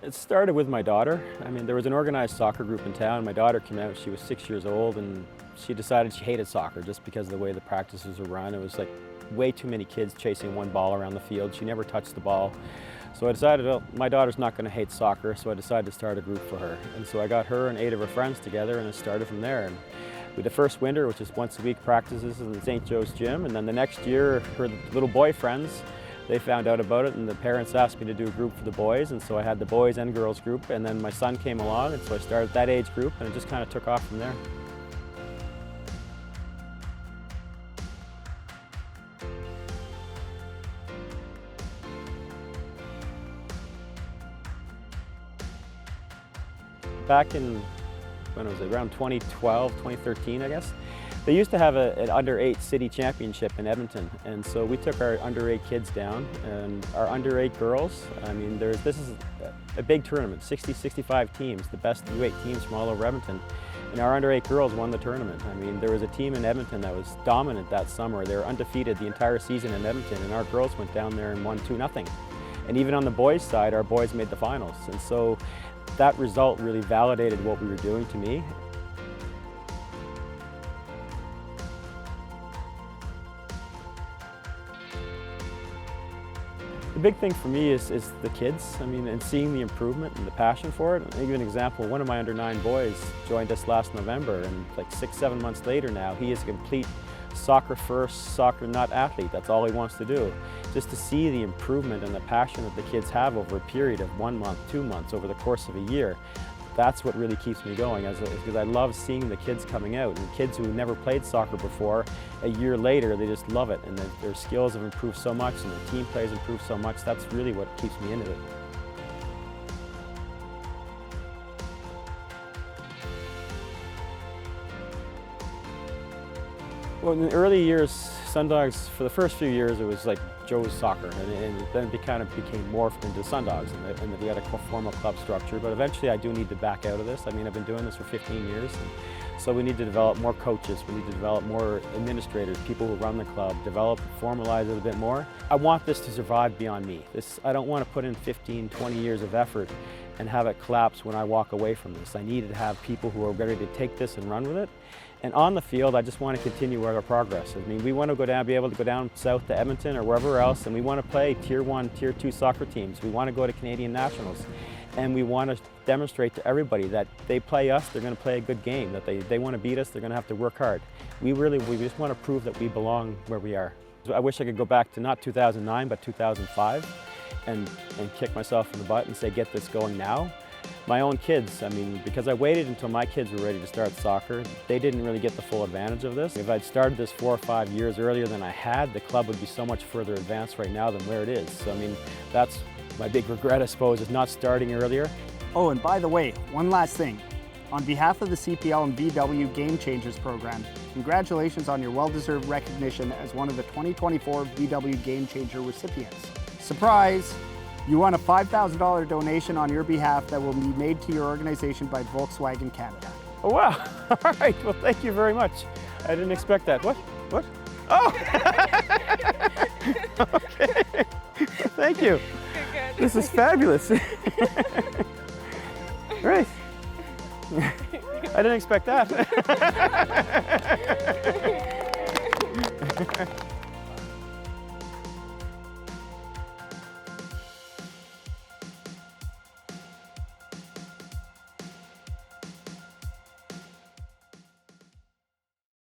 It started with my daughter. I mean, there was an organized soccer group in town. My daughter came out, she was 6 years old, and she decided she hated soccer just because of the way the practices were run. It was like way too many kids chasing one ball around the field. She never touched the ball. So I decided, well, my daughter's not going to hate soccer, so I decided to start a group for her. And so I got her and 8 of her friends together, and it started from there. And we the first winter, which is once a week practices in the St. Joe's gym, and then the next year, her little boy friends, they found out about it, and the parents asked me to do a group for the boys, and so I had the boys and girls group, and then my son came along, and so I started that age group, and it just kind of took off from there. Back in, when was it, around 2012, 2013, I guess, they used to have an under-8 city championship in Edmonton, and so we took our under-8 kids down, and our under-8 girls, I mean, this is a big tournament, 60, 65 teams, the best U8 teams from all over Edmonton, and our under-8 girls won the tournament. I mean, there was a team in Edmonton that was dominant that summer. They were undefeated the entire season in Edmonton, and our girls went down there and won 2-0. And even on the boys' side, our boys made the finals, and so that result really validated what we were doing to me. The big thing for me is the kids, I mean, and seeing the improvement and the passion for it. I'll give you an example. One of my under-9 boys joined us last November, and like 6-7 months later now, he is a complete soccer first, soccer nut athlete. That's all he wants to do. Just to see the improvement and the passion that the kids have over a period of 1 month, 2 months, over the course of a year, that's what really keeps me going, because I love seeing the kids coming out, and kids who never played soccer before, a year later, they just love it, and their skills have improved so much, and their team play has improved so much. That's really what keeps me into it. Well, in the early years, Sundogs, for the first few years, it was like Joe's Soccer, and then it kind of became morphed into Sundogs, and we had a formal club structure, but eventually I do need to back out of this. I mean, I've been doing this for 15 years, and so we need to develop more coaches, we need to develop more administrators, people who run the club, formalize it a bit more. I want this to survive beyond me. I don't want to put in 15, 20 years of effort and have it collapse when I walk away from this. I need to have people who are ready to take this and run with it. And on the field, I just want to continue our progress. I mean, we want to be able to go down south to Edmonton or wherever else, and we want to play Tier 1, Tier 2 soccer teams. We want to go to Canadian Nationals. And we want to demonstrate to everybody that they play us, they're going to play a good game, that they want to beat us, they're going to have to work hard. We just want to prove that we belong where we are. I wish I could go back to not 2009, but 2005 and kick myself in the butt and say, get this going now. My own kids, I mean, because I waited until my kids were ready to start soccer, they didn't really get the full advantage of this. If I'd started this 4 or 5 years earlier than I had, the club would be so much further advanced right now than where it is. So, I mean, that's my big regret, I suppose, is not starting earlier. Oh, and by the way, one last thing. On behalf of the CPL and VW Gamechangers program, congratulations on your well-deserved recognition as one of the 2024 VW Gamechanger recipients. Surprise! You won a $5,000 donation on your behalf that will be made to your organization by Volkswagen Canada. Oh, wow. All right. Well, thank you very much. I didn't expect that. What? What? Oh! Okay. Thank you. Good. This is fabulous. Great. I didn't expect that.